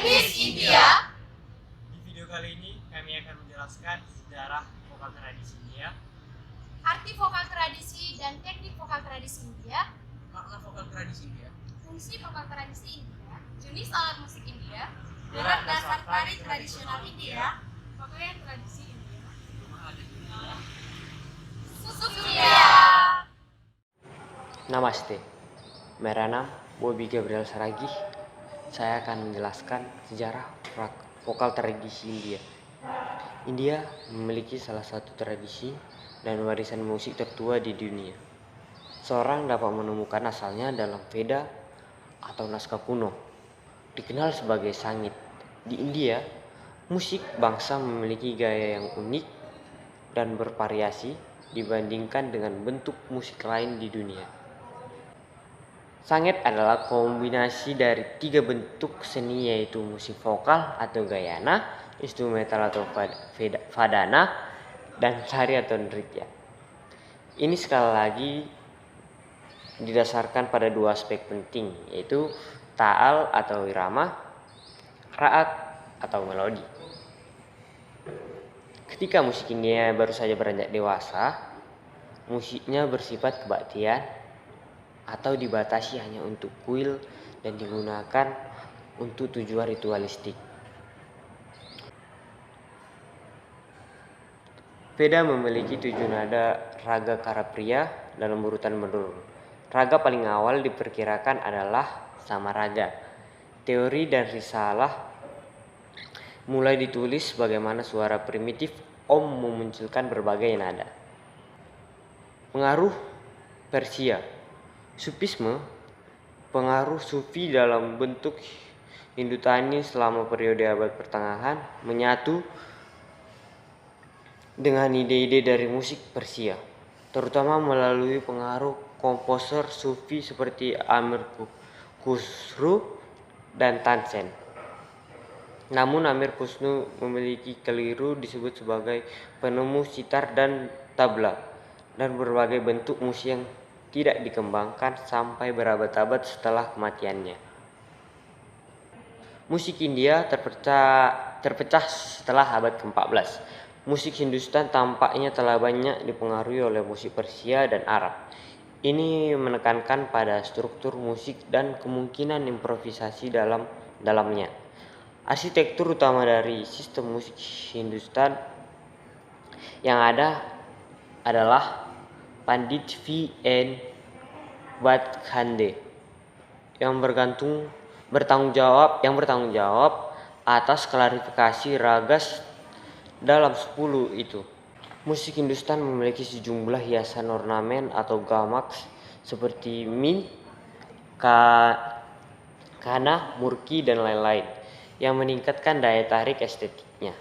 Teknis India. Di video kali ini kami akan menjelaskan sejarah vokal tradisi India, Arti vokal tradisi dan teknik vokal tradisi India. makna vokal tradisi India, Fungsi vokal tradisi India. Jenis alat musik India. Berat dasar tari tradisional India. Pakaian tradisi India. rumah adat India. Sukya. Namaste, मेरा नाम Bobby Gabriel Saragih. Saya akan menjelaskan sejarah vokal tradisi India. India memiliki salah satu tradisi dan warisan musik tertua di dunia. Seorang dapat menemukan asalnya dalam Veda atau naskah kuno, dikenal sebagai Sangit. Di India, musik bangsa memiliki gaya yang unik dan bervariasi dibandingkan dengan bentuk musik lain di dunia. Sangit adalah kombinasi dari tiga bentuk seni, yaitu musik vokal atau gayana, instrumental atau vadana, dan tari atau nritya. Ini sekali lagi didasarkan pada dua aspek penting, yaitu ta'al atau irama, ra'at atau melodi. Ketika musik India baru saja beranjak dewasa, musiknya bersifat kebaktian atau dibatasi hanya untuk kuil dan digunakan untuk tujuan ritualistik. Veda memiliki 7 nada raga karapriya dalam urutan menurun. Raga paling awal diperkirakan adalah Samaraga. Teori dan risalah mulai ditulis bagaimana suara primitif Om memunculkan berbagai nada. Pengaruh Persia. Sufisme, pengaruh Sufi dalam bentuk Hindutani selama periode abad pertengahan, menyatu dengan ide-ide dari musik Persia, terutama melalui pengaruh komposer Sufi seperti Amir Khusru dan Tansen. Namun Amir Khusru memiliki keliru disebut sebagai penemu sitar dan tabla dan berbagai bentuk musik yang tidak dikembangkan sampai berabad-abad setelah kematiannya. Musik India terpecah setelah abad ke-14. Musik Hindustan tampaknya telah banyak dipengaruhi oleh musik Persia dan Arab. Ini menekankan pada struktur musik dan kemungkinan improvisasi dalamnya. Arsitektur utama dari sistem musik Hindustan yang ada adalah Pandit V.N. Vadkhande yang bertanggung jawab atas klarifikasi ragas dalam 10 itu. Musik Hindustan memiliki sejumlah hiasan ornamen atau gamaks seperti min, kana, murki, dan lain-lain yang meningkatkan daya tarik estetiknya.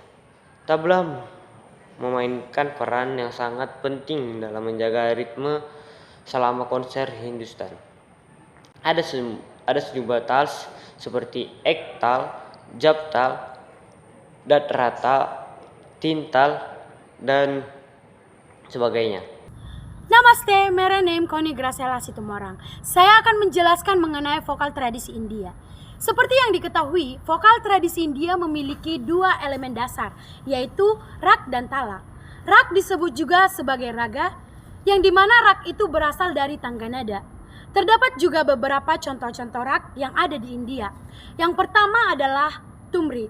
Tabla memainkan peran yang sangat penting dalam menjaga ritme selama konser Hindustan. Ada sejumlah tals seperti ektal, japtal, datrata, tintal, dan sebagainya. Namaste, मेरा name Koni Graciela Situmorang. Saya akan menjelaskan mengenai vokal tradisi India. Seperti yang diketahui, vokal tradisi India memiliki 2 elemen dasar, yaitu rak dan tala. Rak disebut juga sebagai raga, yang dimana rak itu berasal dari tangga nada. Terdapat juga beberapa contoh-contoh rak yang ada di India. Yang pertama adalah tumri.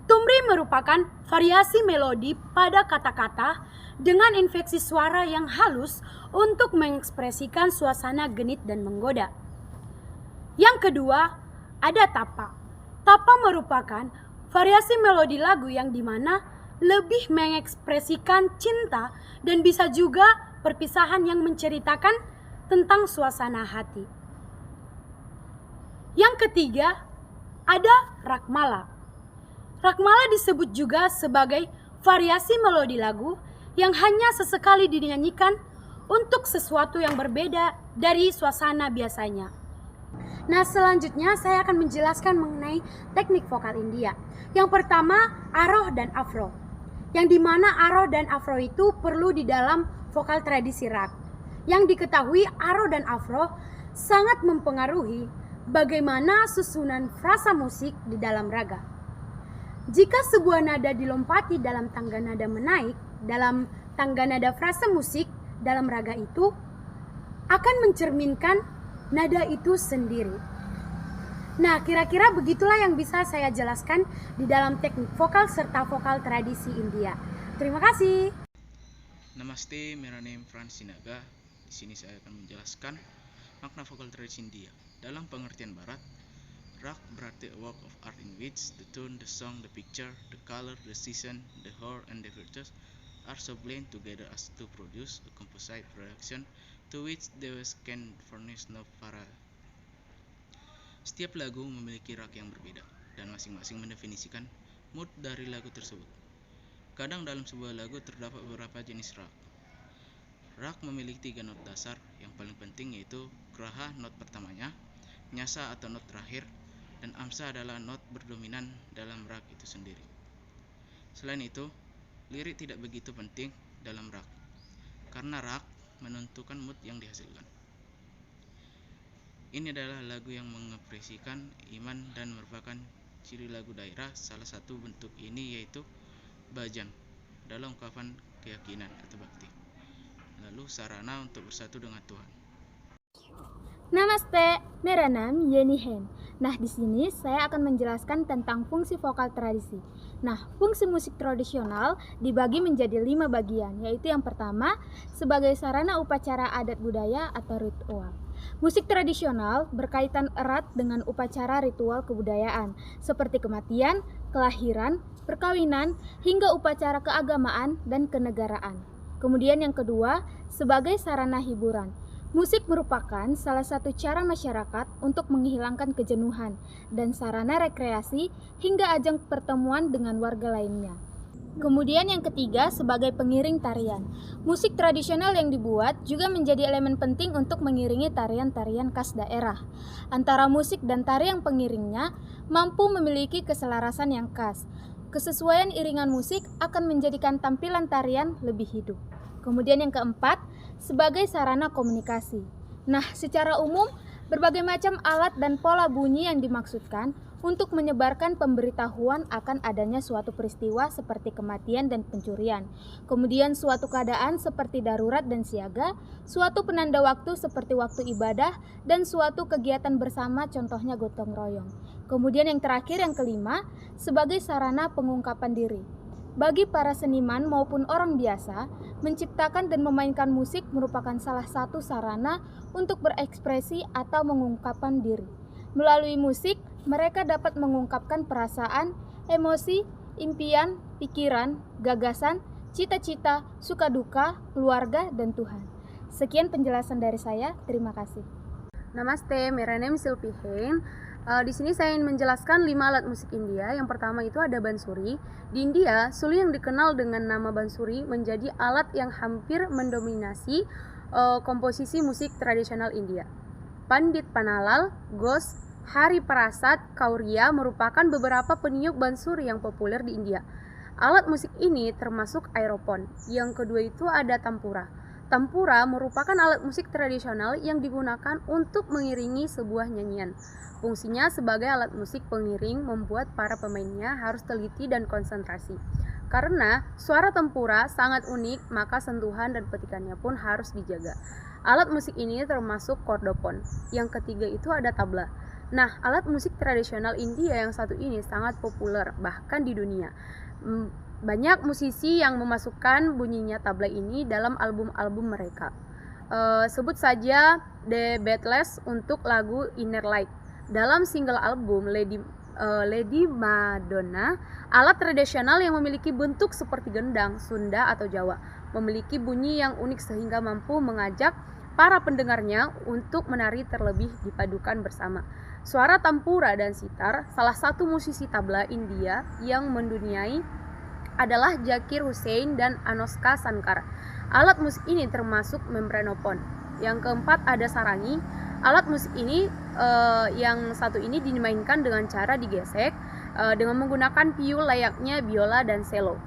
Tumri merupakan variasi melodi pada kata-kata dengan infleksi suara yang halus untuk mengekspresikan suasana genit dan menggoda. Yang kedua, ada tapa. Tapa merupakan variasi melodi lagu yang dimana lebih mengekspresikan cinta dan bisa juga perpisahan yang menceritakan tentang suasana hati. Yang ketiga, ada rakmala. Rakmala disebut juga sebagai variasi melodi lagu yang hanya sesekali dinyanyikan untuk sesuatu yang berbeda dari suasana biasanya. Nah, selanjutnya saya akan menjelaskan mengenai teknik vokal India. Yang pertama, aroh dan afro. Yang dimana aroh dan afro itu perlu di dalam vokal tradisi rak. Yang diketahui aroh dan afro sangat mempengaruhi bagaimana susunan frasa musik di dalam raga. Jika sebuah nada dilompati dalam tangga nada menaik, dalam tangga nada frasa musik dalam raga itu akan mencerminkan nada itu sendiri. Nah, kira-kira begitulah yang bisa saya jelaskan di dalam teknik vokal serta vokal tradisi India. Terima kasih. Namaste, मेरा name Franz Sinaga. Di sini saya akan menjelaskan makna vokal tradisi India. Dalam pengertian barat, rag berarti a work of art in which the tune, the song, the picture, the color, the season, the horn, and the virtues are so blend together as to produce a composite production to which the words can furnish no parallel. Setiap lagu memiliki rag yang berbeda dan masing-masing mendefinisikan mood dari lagu tersebut. Kadang dalam sebuah lagu terdapat beberapa jenis rag. Rag memiliki 3 not dasar yang paling penting, yaitu graha not pertamanya, nyasa atau not terakhir, dan amsa adalah not berdominan dalam rag itu sendiri. Selain itu, lirik tidak begitu penting dalam rag, karena rag menentukan mood yang dihasilkan. Ini adalah lagu yang mengekspresikan iman dan merupakan ciri lagu daerah. Salah satu bentuk ini yaitu bhajan dalam ungkapan keyakinan atau bakti. Lalu sarana untuk bersatu dengan Tuhan. Namaste, मेरा नाम Yeni Hen. Nah, di sini saya akan menjelaskan tentang fungsi vokal tradisi. Nah, fungsi musik tradisional dibagi menjadi 5 bagian, yaitu yang pertama sebagai sarana upacara adat budaya atau ritual. Musik tradisional berkaitan erat dengan upacara ritual kebudayaan, seperti kematian, kelahiran, perkawinan, hingga upacara keagamaan dan kenegaraan. Kemudian yang kedua, sebagai sarana hiburan. Musik merupakan salah satu cara masyarakat untuk menghilangkan kejenuhan dan sarana rekreasi hingga ajang pertemuan dengan warga lainnya. Kemudian yang ketiga, sebagai pengiring tarian. Musik tradisional yang dibuat juga menjadi elemen penting untuk mengiringi tarian-tarian khas daerah. Antara musik dan tarian pengiringnya mampu memiliki keselarasan yang khas. Kesesuaian iringan musik akan menjadikan tampilan tarian lebih hidup. Kemudian yang keempat, sebagai sarana komunikasi. Nah, secara umum, berbagai macam alat dan pola bunyi yang dimaksudkan untuk menyebarkan pemberitahuan akan adanya suatu peristiwa seperti kematian dan pencurian. Kemudian suatu keadaan seperti darurat dan siaga, suatu penanda waktu seperti waktu ibadah, dan suatu kegiatan bersama contohnya gotong royong. Kemudian yang terakhir, yang kelima, sebagai sarana pengungkapan diri. Bagi para seniman maupun orang biasa, menciptakan dan memainkan musik merupakan salah satu sarana untuk berekspresi atau mengungkapkan diri. Melalui musik, mereka dapat mengungkapkan perasaan, emosi, impian, pikiran, gagasan, cita-cita, suka duka, keluarga, dan Tuhan. Sekian penjelasan dari saya, terima kasih. Namaste, मेरा नाम Silpi Hen. Di sini saya ingin menjelaskan 5 alat musik India. Yang pertama itu ada bansuri. Di India, suli yang dikenal dengan nama bansuri menjadi alat yang hampir mendominasi komposisi musik tradisional India. Pandit Panalal, Ghosh, Hari Prasad, Kauriya merupakan beberapa peniup bansuri yang populer di India. Alat musik ini termasuk aerophone. Yang kedua itu ada tampura. Tampura merupakan alat musik tradisional yang digunakan untuk mengiringi sebuah nyanyian. Fungsinya sebagai alat musik pengiring membuat para pemainnya harus teliti dan konsentrasi. Karena suara tampura sangat unik, maka sentuhan dan petikannya pun harus dijaga. Alat musik ini termasuk kordopon. Yang ketiga itu ada tabla. Nah, alat musik tradisional India yang satu ini sangat populer bahkan di dunia. Banyak musisi yang memasukkan bunyinya tabla ini dalam album-album mereka. Sebut saja The Beatles untuk lagu Inner Light. Dalam single album Lady Madonna, alat tradisional yang memiliki bentuk seperti gendang, Sunda atau Jawa, memiliki bunyi yang unik sehingga mampu mengajak para pendengarnya untuk menari terlebih dipadukan bersama. Suara tampura dan sitar, salah satu musisi tabla India yang menduniai adalah Zakir Hussain dan Anushka Shankar. Alat musik ini termasuk membranophone. Yang keempat ada sarangi. Alat musik ini yang satu ini dimainkan dengan cara digesek dengan menggunakan piul layaknya biola dan cello.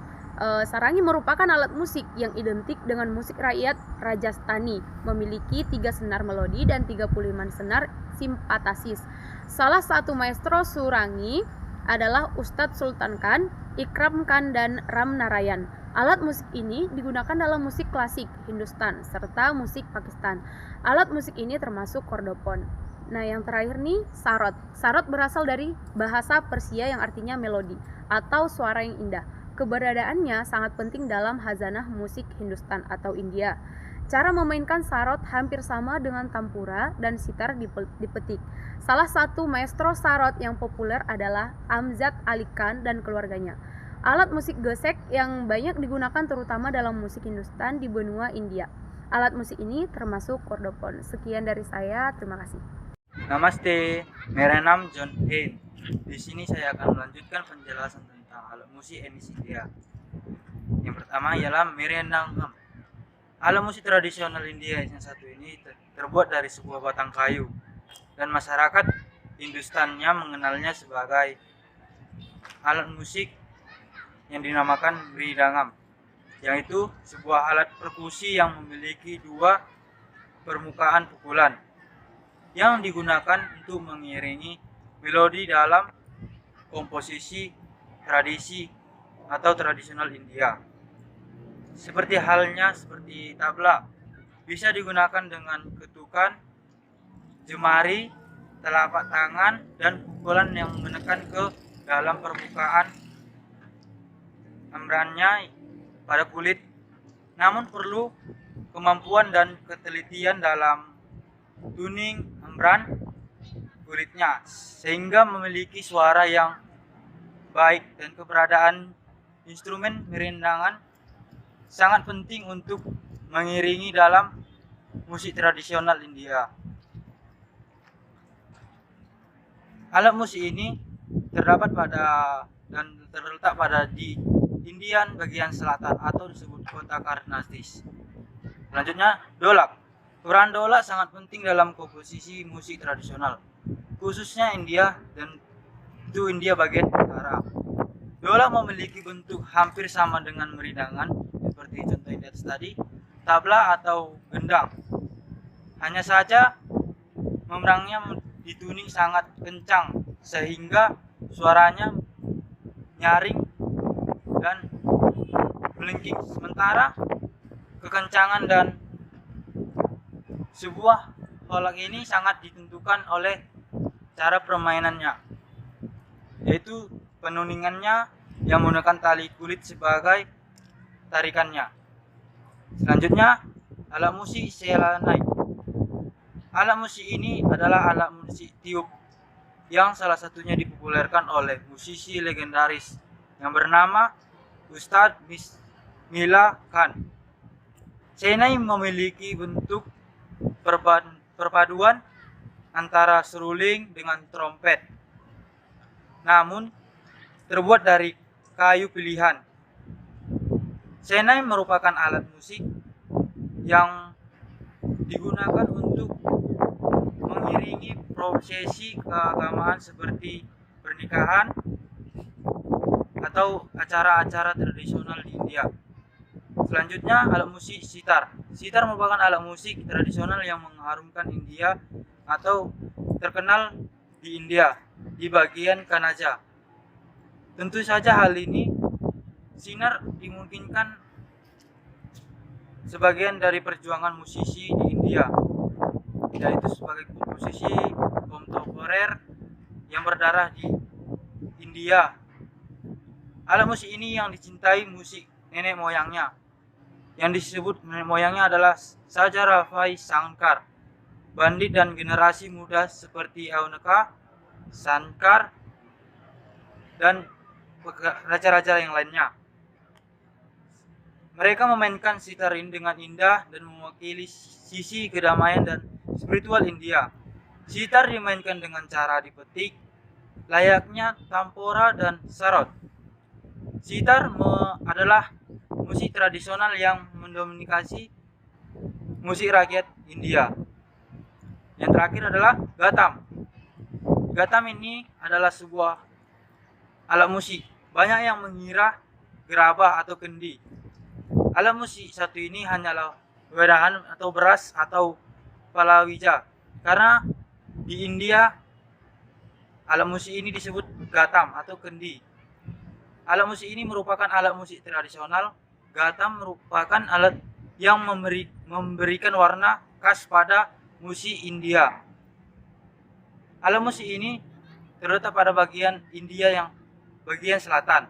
Sarangi merupakan alat musik yang identik dengan musik rakyat Rajasthani, memiliki 3 senar melodi dan 35 senar simpatasis. Salah satu maestro Surangi adalah Ustadz Sultan Khan, Ikram Khan, dan Ram Narayan. Alat musik ini digunakan dalam musik klasik Hindustan serta musik Pakistan. Alat musik ini termasuk kordopon. Nah, yang terakhir nih, sarod. Sarod berasal dari bahasa Persia yang artinya melodi atau suara yang indah. Keberadaannya sangat penting dalam khazanah musik Hindustan atau India. Cara memainkan sarod hampir sama dengan tampura dan sitar dipetik. Salah satu maestro sarod yang populer adalah Amjad Ali Khan dan keluarganya. Alat musik gesek yang banyak digunakan terutama dalam musik Hindustan di benua India. Alat musik ini termasuk kordopon. Sekian dari saya, terima kasih. Namaste, मेरा नाम John Hain. Di sini saya akan melanjutkan penjelasan tentang alat musik etnis India. Yang pertama ialah Merenangam. Alat musik tradisional India yang satu ini terbuat dari sebuah batang kayu dan masyarakat Hindustannya mengenalnya sebagai alat musik yang dinamakan mridangam, yaitu sebuah alat perkusi yang memiliki dua permukaan pukulan yang digunakan untuk mengiringi melodi dalam komposisi tradisi atau tradisional India. Seperti halnya seperti tabla, bisa digunakan dengan ketukan, jemari, telapak tangan, dan pukulan yang menekan ke dalam permukaan membrannya pada kulit. Namun perlu kemampuan dan ketelitian dalam tuning membran kulitnya sehingga memiliki suara yang baik, dan keberadaan instrumen merendangan sangat penting untuk mengiringi dalam musik tradisional India. Alat musik ini terdapat dan terletak di Indian bagian selatan atau disebut kota Karnataka. Selanjutnya, dolak. Peran dolak sangat penting dalam komposisi musik tradisional, khususnya India dan itu India bagian utara. Dolak memiliki bentuk hampir sama dengan meridangan, seperti contoh di atas tadi, tabla atau gendang. Hanya saja membrangnya dituning sangat kencang sehingga suaranya nyaring dan melengking. Sementara kekencangan dan sebuah dolak ini sangat ditentukan oleh cara permainannya, yaitu penuningannya yang menggunakan tali kulit sebagai tarikannya. Selanjutnya, alat musik selanai. Alat musik ini adalah alat musik tiup yang salah satunya dipopulerkan oleh musisi legendaris yang bernama Ustadz Bismillah Khan. Senai memiliki bentuk perpaduan antara seruling dengan trompet, namun terbuat dari kayu pilihan. Senai merupakan alat musik yang digunakan untuk mengiringi prosesi keagamaan seperti pernikahan atau acara-acara tradisional di India. Selanjutnya, alat musik sitar. Sitar merupakan alat musik tradisional yang mengharumkan India atau terkenal di India di bagian Kanaja. Tentu saja hal ini sinar dimungkinkan sebagian dari perjuangan musisi di India, yaitu sebagai komposisi kontemporer yang berdarah di India. Alat musik ini yang dicintai musik nenek moyangnya, yang disebut nenek moyangnya adalah Saja Rafai Shankar, bandit dan generasi muda seperti Aunaka, Shankar, dan raja-raja yang lainnya. Mereka memainkan sitar ini dengan indah dan mewakili sisi kedamaian dan spiritual India. Sitar dimainkan dengan cara dipetik, layaknya tampura dan sarod. Sitar adalah musik tradisional yang mendominasi musik rakyat India. Yang terakhir adalah gatam. Gatam ini adalah sebuah alat musik. Banyak yang mengira gerabah atau kendi. Alat musik satu ini hanyalah wedahan atau beras atau palawija, karena di India Alat musik ini disebut gatam atau kendi. Alat musik ini merupakan alat musik tradisional. Gatam merupakan alat yang memberikan warna khas pada musik India. Alat musik ini terletak pada bagian India yang bagian selatan.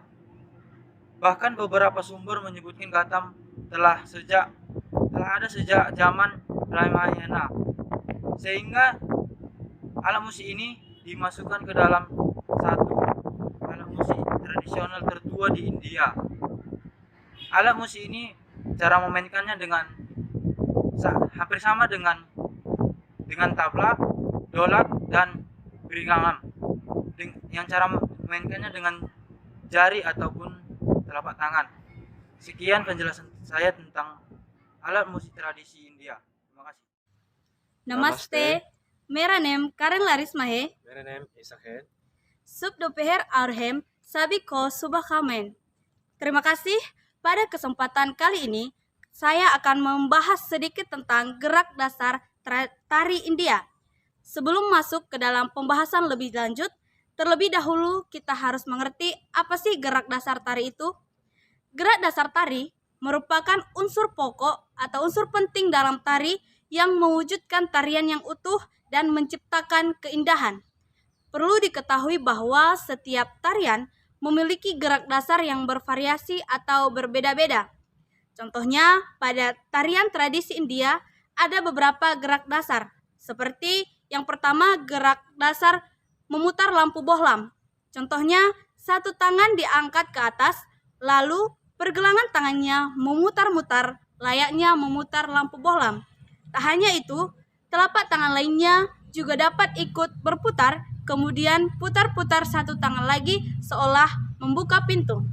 Bahkan beberapa sumber menyebutkan gatam telah ada sejak zaman Ramayana. Sehingga alat musik ini dimasukkan ke dalam satu alat musik tradisional tertua di India. Alat musik ini cara memainkannya hampir sama dengan tabla, dolat, dan biringangam. Yang cara memainkannya dengan jari ataupun telapak tangan. Sekian penjelasan saya tentang alat musik tradisi India. Terima kasih. Namaste. मेरा नेम करण लारिस्मा है। मेरा नाम Ishak है। Sub dopeher arhem sabiko subakamen. Terima kasih. Pada kesempatan kali ini, saya akan membahas sedikit tentang gerak dasar tari India. Sebelum masuk ke dalam pembahasan lebih lanjut, terlebih dahulu kita harus mengerti apa sih gerak dasar tari itu. Gerak dasar tari merupakan unsur pokok atau unsur penting dalam tari yang mewujudkan tarian yang utuh dan menciptakan keindahan. Perlu diketahui bahwa setiap tarian memiliki gerak dasar yang bervariasi atau berbeda-beda. Contohnya, pada tarian tradisi India ada beberapa gerak dasar, seperti yang pertama gerak dasar memutar lampu bohlam. Contohnya, satu tangan diangkat ke atas, lalu pergelangan tangannya memutar-mutar layaknya memutar lampu bohlam. Tak hanya itu, telapak tangan lainnya juga dapat ikut berputar, kemudian putar-putar satu tangan lagi seolah membuka pintu.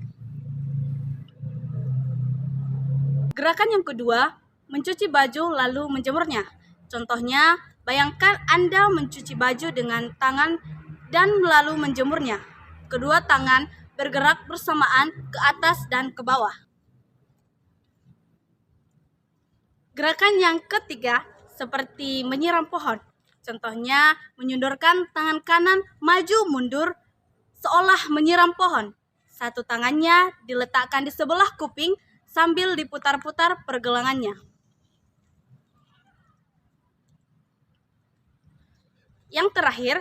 Gerakan yang kedua, mencuci baju lalu menjemurnya. Contohnya, bayangkan Anda mencuci baju dengan tangan dan lalu menjemurnya. Kedua tangan bergerak bersamaan ke atas dan ke bawah. Gerakan yang ketiga, seperti menyiram pohon. Contohnya, menyundurkan tangan kanan maju mundur seolah menyiram pohon. Satu tangannya diletakkan di sebelah kuping sambil diputar-putar pergelangannya. Yang terakhir,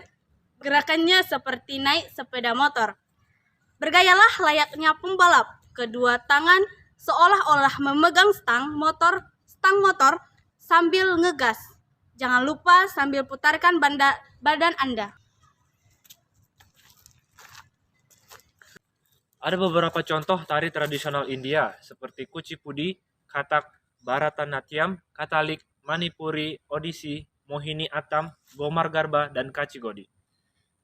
gerakannya seperti naik sepeda motor. Bergayalah layaknya pembalap. Kedua tangan seolah-olah memegang stang motor sambil ngegas. Jangan lupa sambil putarkan badan Anda. Ada beberapa contoh tari tradisional India seperti Kuchipudi, Kathak, Bharatanatyam, Kathalik, Manipuri, Odissi, Mohini Attam, Gomar Garba, dan Kachigodi.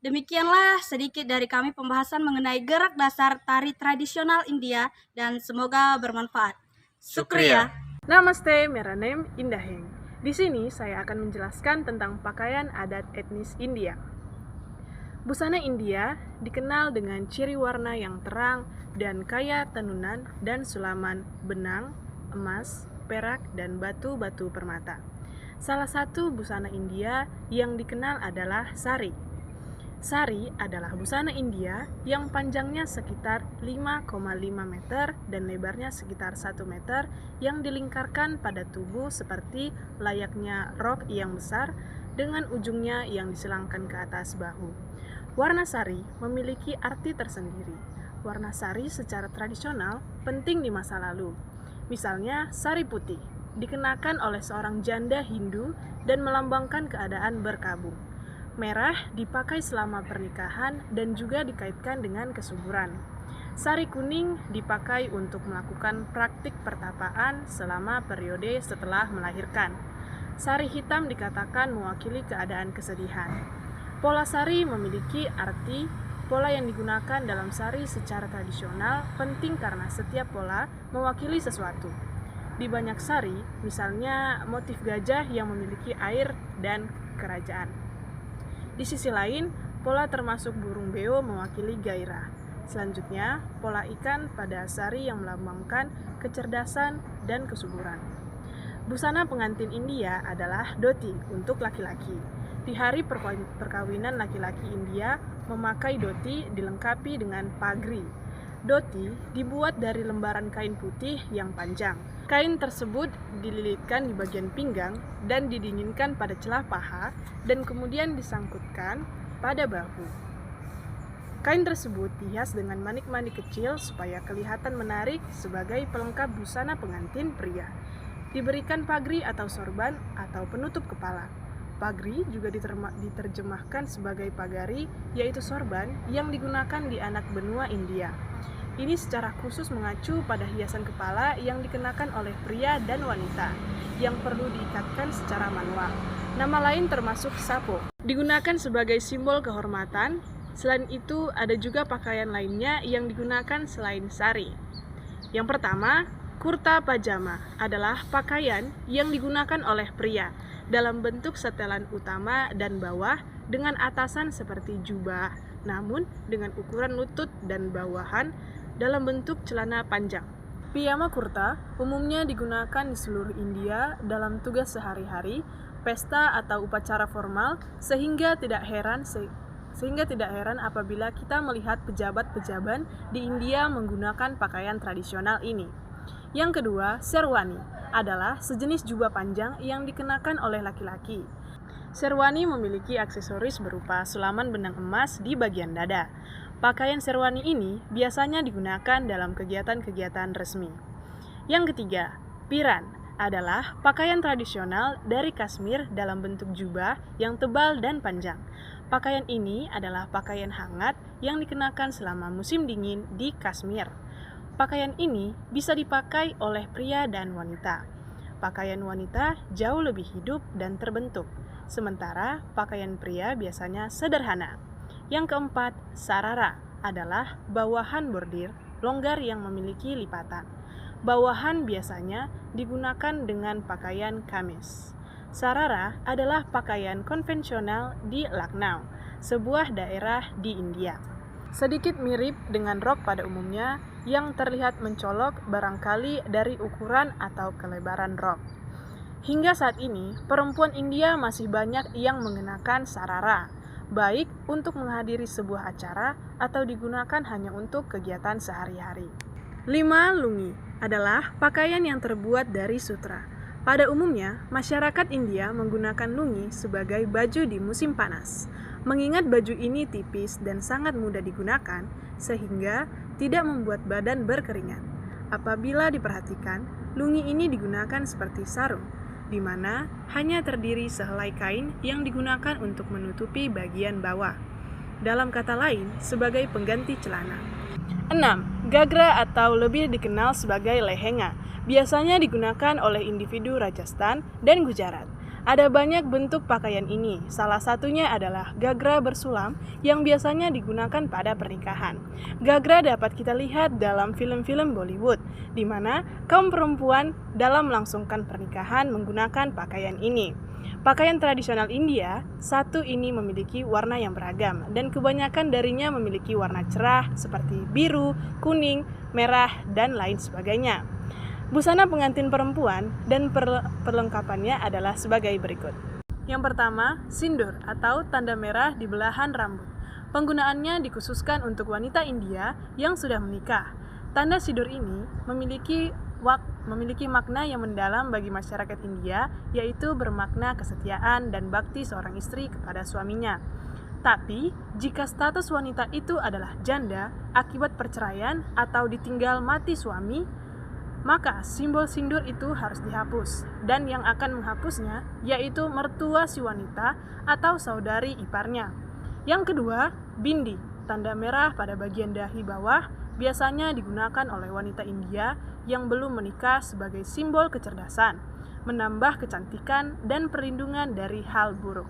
Demikianlah sedikit dari kami pembahasan mengenai gerak dasar tari tradisional India dan semoga bermanfaat. Syukriya. Namaste, मेरा name Indah Heng. Di sini saya akan menjelaskan tentang pakaian adat etnis India. Busana India dikenal dengan ciri warna yang terang dan kaya tenunan dan sulaman benang, emas, perak, dan batu-batu permata. Salah satu busana India yang dikenal adalah sari. Sari adalah busana India yang panjangnya sekitar 5,5 meter dan lebarnya sekitar 1 meter yang dilingkarkan pada tubuh seperti layaknya rok yang besar dengan ujungnya yang diselangkan ke atas bahu. Warna sari memiliki arti tersendiri. Warna sari secara tradisional penting di masa lalu. Misalnya sari putih dikenakan oleh seorang janda Hindu dan melambangkan keadaan berkabung. Merah dipakai selama pernikahan dan juga dikaitkan dengan kesuburan. Sari kuning dipakai untuk melakukan praktik pertapaan selama periode setelah melahirkan. Sari hitam dikatakan mewakili keadaan kesedihan. Pola sari memiliki arti. Pola yang digunakan dalam sari secara tradisional penting karena setiap pola mewakili sesuatu. Di banyak sari, misalnya motif gajah yang memiliki air dan kerajaan. Di sisi lain, pola termasuk burung beo mewakili gairah. Selanjutnya, pola ikan pada sari yang melambangkan kecerdasan dan kesuburan. Busana pengantin India adalah dhoti untuk laki-laki. di hari perkawinan laki-laki India memakai dhoti dilengkapi dengan pagri. Dhoti dibuat dari lembaran kain putih yang panjang. Kain tersebut dililitkan di bagian pinggang dan didinginkan pada celah paha dan kemudian disangkutkan pada bahu. Kain tersebut dihias dengan manik-manik kecil supaya kelihatan menarik sebagai pelengkap busana pengantin pria. Diberikan pagri atau sorban atau penutup kepala. Pagri juga diterjemahkan sebagai pagari, yaitu sorban yang digunakan di anak benua India. Ini secara khusus mengacu pada hiasan kepala yang dikenakan oleh pria dan wanita, yang perlu diikatkan secara manual. Nama lain termasuk sapo, digunakan sebagai simbol kehormatan. Selain itu, ada juga pakaian lainnya yang digunakan selain sari. Yang pertama, kurta pajama adalah pakaian yang digunakan oleh pria dalam bentuk setelan utama dan bawah dengan atasan seperti jubah, namun dengan ukuran lutut dan bawahan dalam bentuk celana panjang. Piyama kurta umumnya digunakan di seluruh India dalam tugas sehari-hari, pesta atau upacara formal, sehingga tidak heran apabila kita melihat pejabat-pejabat di India menggunakan pakaian tradisional ini. Yang kedua, sherwani adalah sejenis jubah panjang yang dikenakan oleh laki-laki. Sherwani memiliki aksesoris berupa sulaman benang emas di bagian dada. Pakaian sherwani ini biasanya digunakan dalam kegiatan-kegiatan resmi. Yang ketiga, piran adalah pakaian tradisional dari Kashmir dalam bentuk jubah yang tebal dan panjang. Pakaian ini adalah pakaian hangat yang dikenakan selama musim dingin di Kashmir. Pakaian ini bisa dipakai oleh pria dan wanita. Pakaian wanita jauh lebih hidup dan terbentuk, sementara pakaian pria biasanya sederhana. Yang keempat, sarara adalah bawahan bordir longgar yang memiliki lipatan. Bawahan biasanya digunakan dengan pakaian kamis. Sarara adalah pakaian konvensional di Lucknow, sebuah daerah di India. Sedikit mirip dengan rok pada umumnya yang terlihat mencolok barangkali dari ukuran atau kelebaran rok. Hingga saat ini, perempuan India masih banyak yang mengenakan sarara, baik untuk menghadiri sebuah acara atau digunakan hanya untuk kegiatan sehari-hari. 5. Lungi adalah pakaian yang terbuat dari sutra. Pada umumnya, masyarakat India menggunakan lungi sebagai baju di musim panas. Mengingat baju ini tipis dan sangat mudah digunakan, sehingga tidak membuat badan berkeringat. Apabila diperhatikan, lungi ini digunakan seperti sarung, di mana hanya terdiri sehelai kain yang digunakan untuk menutupi bagian bawah. Dalam kata lain, sebagai pengganti celana. 6. Gagra atau lebih dikenal sebagai lehenga, biasanya digunakan oleh individu Rajasthan dan Gujarat. Ada banyak bentuk pakaian ini, salah satunya adalah gagra bersulam yang biasanya digunakan pada pernikahan. Gagra dapat kita lihat dalam film-film Bollywood, di mana kaum perempuan dalam melangsungkan pernikahan menggunakan pakaian ini. Pakaian tradisional India satu ini memiliki warna yang beragam, dan kebanyakan darinya memiliki warna cerah seperti biru, kuning, merah, dan lain sebagainya. Busana pengantin perempuan dan perlengkapannya adalah sebagai berikut. Yang pertama, sindur atau tanda merah di belahan rambut. Penggunaannya dikhususkan untuk wanita India yang sudah menikah. Tanda sindur ini memiliki makna yang mendalam bagi masyarakat India, yaitu bermakna kesetiaan dan bakti seorang istri kepada suaminya. Tapi, jika status wanita itu adalah janda akibat perceraian atau ditinggal mati suami, maka simbol sindur itu harus dihapus, dan yang akan menghapusnya yaitu mertua si wanita atau saudari iparnya. Yang kedua, bindi, tanda merah pada bagian dahi bawah, biasanya digunakan oleh wanita India yang belum menikah sebagai simbol kecerdasan, menambah kecantikan dan perlindungan dari hal buruk.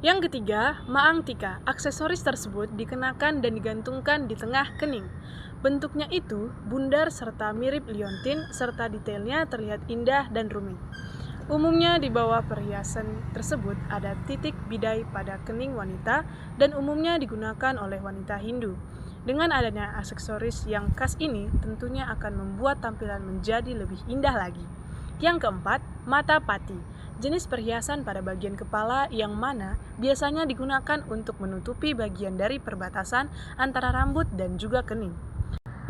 Yang ketiga, maang tika. Aksesoris tersebut dikenakan dan digantungkan di tengah kening. Bentuknya itu bundar serta mirip liontin, serta detailnya terlihat indah dan rumit. Umumnya di bawah perhiasan tersebut ada titik bidai pada kening wanita dan umumnya digunakan oleh wanita Hindu. Dengan adanya aksesoris yang khas ini tentunya akan membuat tampilan menjadi lebih indah lagi. Yang keempat, mata pati. jenis perhiasan pada bagian kepala yang mana biasanya digunakan untuk menutupi bagian dari perbatasan antara rambut dan juga kening.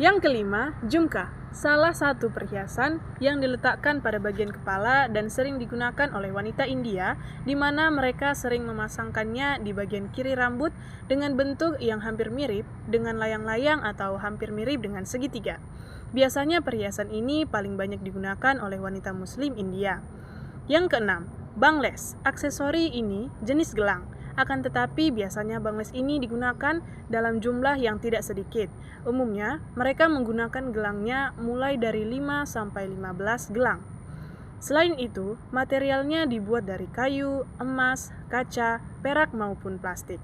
Yang kelima, jumka, salah satu perhiasan yang diletakkan pada bagian kepala dan sering digunakan oleh wanita India, di mana mereka sering memasangkannya di bagian kiri rambut dengan bentuk yang hampir mirip dengan layang-layang atau hampir mirip dengan segitiga. Biasanya perhiasan ini paling banyak digunakan oleh wanita Muslim India. Yang keenam, bangles, aksesori ini jenis gelang. Akan tetapi biasanya bangles ini digunakan dalam jumlah yang tidak sedikit. Umumnya, mereka menggunakan gelangnya mulai dari 5 sampai 15 gelang. Selain itu, materialnya dibuat dari kayu, emas, kaca, perak maupun plastik.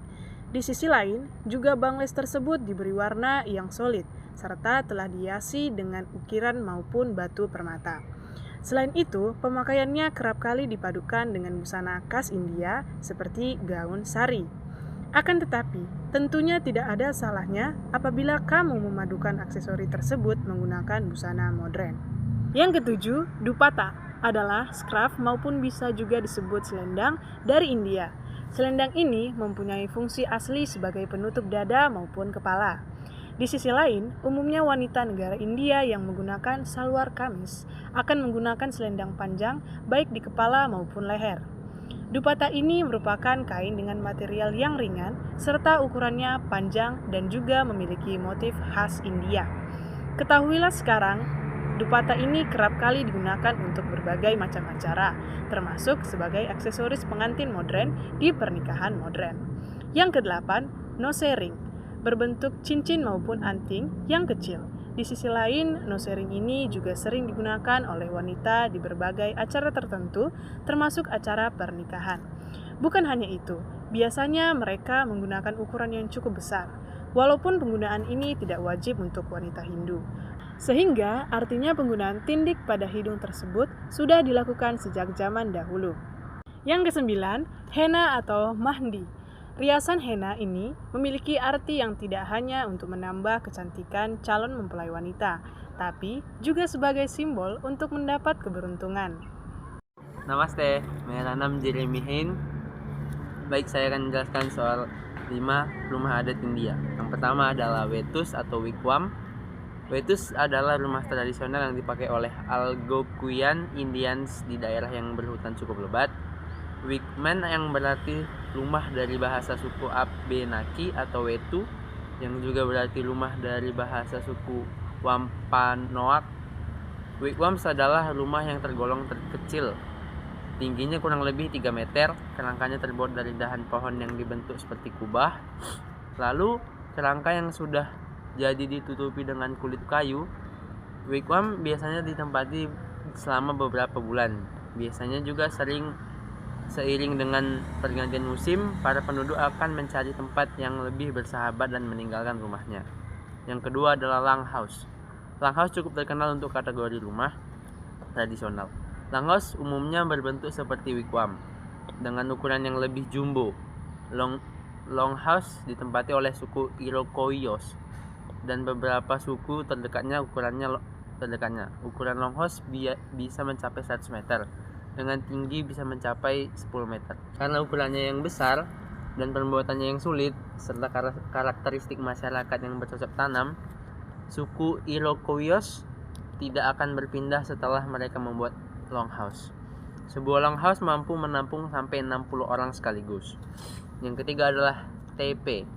Di sisi lain, juga bangles tersebut diberi warna yang solid, serta telah dihiasi dengan ukiran maupun batu permata. Selain itu, pemakaiannya kerap kali dipadukan dengan busana khas India seperti gaun sari. Akan tetapi, tentunya tidak ada salahnya apabila kamu memadukan aksesori tersebut menggunakan busana modern. Yang ketujuh, dupatta adalah scarf maupun bisa juga disebut selendang dari India. Selendang ini mempunyai fungsi asli sebagai penutup dada maupun kepala. Di sisi lain, umumnya wanita negara India yang menggunakan salwar kamis akan menggunakan selendang panjang baik di kepala maupun leher. Dupatta ini merupakan kain dengan material yang ringan serta ukurannya panjang dan juga memiliki motif khas India. Ketahuilah sekarang, dupatta ini kerap kali digunakan untuk berbagai macam acara, termasuk sebagai aksesoris pengantin modern di pernikahan modern. Yang kedelapan, nose ring, berbentuk cincin maupun anting yang kecil. Di sisi lain, nose ring ini juga sering digunakan oleh wanita di berbagai acara tertentu, termasuk acara pernikahan. Bukan hanya itu, biasanya mereka menggunakan ukuran yang cukup besar, walaupun penggunaan ini tidak wajib untuk wanita Hindu. Sehingga artinya penggunaan tindik pada hidung tersebut sudah dilakukan sejak zaman dahulu. Yang kesembilan, henna atau mahndi. Riasan henna ini memiliki arti yang tidak hanya untuk menambah kecantikan calon mempelai wanita, tapi juga sebagai simbol untuk mendapat keberuntungan. Namaste, मेरा नाम Jeremy Hein. Baik, saya akan menjelaskan soal 5 rumah adat India. Yang pertama adalah wetus atau wigwam. Wetus adalah rumah tradisional yang dipakai oleh Algonquian Indians di daerah yang berhutan cukup lebat. Wigman yang berarti rumah dari bahasa suku Abenaki atau Wetu, yang juga berarti rumah dari bahasa suku Wampanoag. Wigwams adalah rumah yang tergolong terkecil. Tingginya kurang lebih 3 meter, kerangkanya terbuat dari dahan pohon yang dibentuk seperti kubah. Lalu, kerangka yang sudah jadi ditutupi dengan kulit kayu. Wigwam biasanya ditempati selama beberapa bulan. Biasanya juga seiring dengan pergantian musim, para penduduk akan mencari tempat yang lebih bersahabat dan meninggalkan rumahnya. Yang kedua adalah langhouse. Langhouse cukup terkenal untuk kategori rumah tradisional. Langhouse umumnya berbentuk seperti wigwam, dengan ukuran yang lebih jumbo. Longhouse ditempati oleh suku Iroquois dan beberapa suku terdekatnya. Ukuran longhouse bisa mencapai 100 meter. Dengan tinggi bisa mencapai 10 meter. Karena ukurannya yang besar dan pembuatannya yang sulit, serta karakteristik masyarakat yang bercocok tanam, suku Iroquois tidak akan berpindah setelah mereka membuat longhouse. Sebuah longhouse mampu menampung sampai 60 orang sekaligus. Yang ketiga adalah tepe.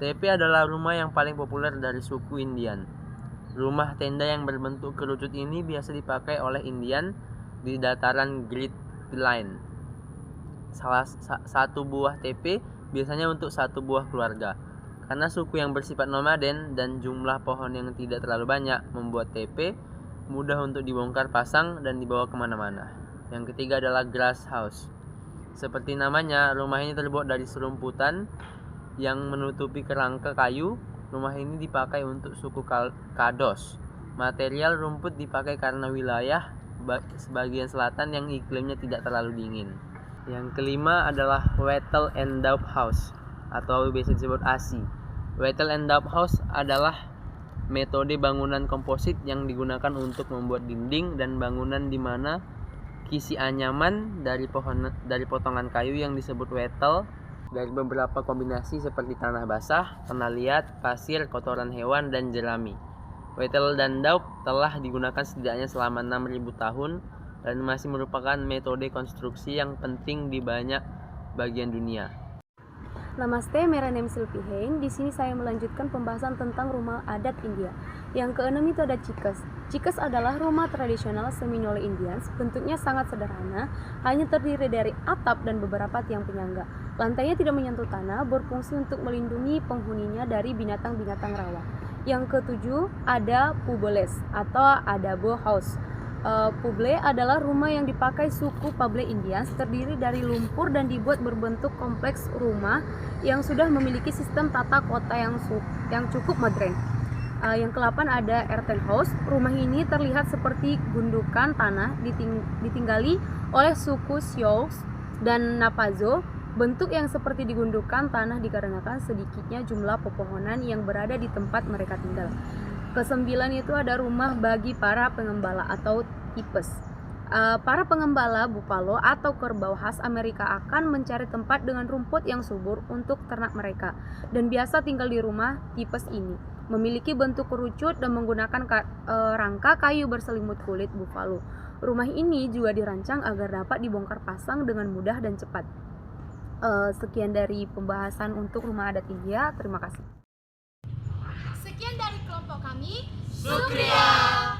Tepe adalah rumah yang paling populer dari suku Indian. Rumah tenda yang berbentuk kerucut ini biasa dipakai oleh Indian di dataran Great Plains. Satu buah tepe biasanya untuk satu buah keluarga. Karena suku yang bersifat nomaden dan jumlah pohon yang tidak terlalu banyak, membuat tepe mudah untuk dibongkar pasang dan dibawa kemana-mana. Yang ketiga adalah grass house. Seperti namanya, rumah ini terbuat dari serumputan yang menutupi kerangka kayu. Rumah ini dipakai untuk suku Kados. Material rumput dipakai karena wilayah sebagian selatan yang iklimnya tidak terlalu dingin. Yang kelima adalah wattle and daub house atau biasa disebut ASI. Wattle and daub house adalah metode bangunan komposit yang digunakan untuk membuat dinding dan bangunan di mana Kisi anyaman dari potongan kayu yang disebut wetel, dari beberapa kombinasi seperti tanah basah, tanah liat, pasir, kotoran hewan, dan jerami. Wetel dan daub telah digunakan setidaknya selama 6.000 tahun dan masih merupakan metode konstruksi yang penting di banyak bagian dunia. Namaste, मेरा name Silpi Heng. Di sini saya melanjutkan pembahasan tentang rumah adat India. Yang keenam itu ada Chikas. Chikas adalah rumah tradisional Seminole Indians. Bentuknya sangat sederhana, hanya terdiri dari atap dan beberapa tiang penyangga. Lantainya tidak menyentuh tanah, berfungsi untuk melindungi penghuninya dari binatang-binatang rawa. Yang ketujuh ada Puboles atau Adabo House. Puble adalah rumah yang dipakai suku Pable Indians, terdiri dari lumpur dan dibuat berbentuk kompleks rumah yang sudah memiliki sistem tata kota yang cukup modern. Yang ke-8 ada Earthen House. Rumah ini terlihat seperti gundukan tanah ditinggali oleh suku Sioux dan Napazo. Bentuk yang seperti digundukan tanah dikarenakan sedikitnya jumlah pepohonan yang berada di tempat mereka tinggal. Kesembilan itu ada rumah bagi para pengembala atau tipes. Para pengembala buffalo atau kerbau khas Amerika akan mencari tempat dengan rumput yang subur untuk ternak mereka, dan biasa tinggal di rumah tipes ini. Memiliki bentuk kerucut dan menggunakan rangka kayu berselimut kulit buffalo. Rumah ini juga dirancang agar dapat dibongkar pasang dengan mudah dan cepat. Sekian dari pembahasan untuk rumah adat India. Terima kasih. Sekian dari kelompok kami. Syukriya.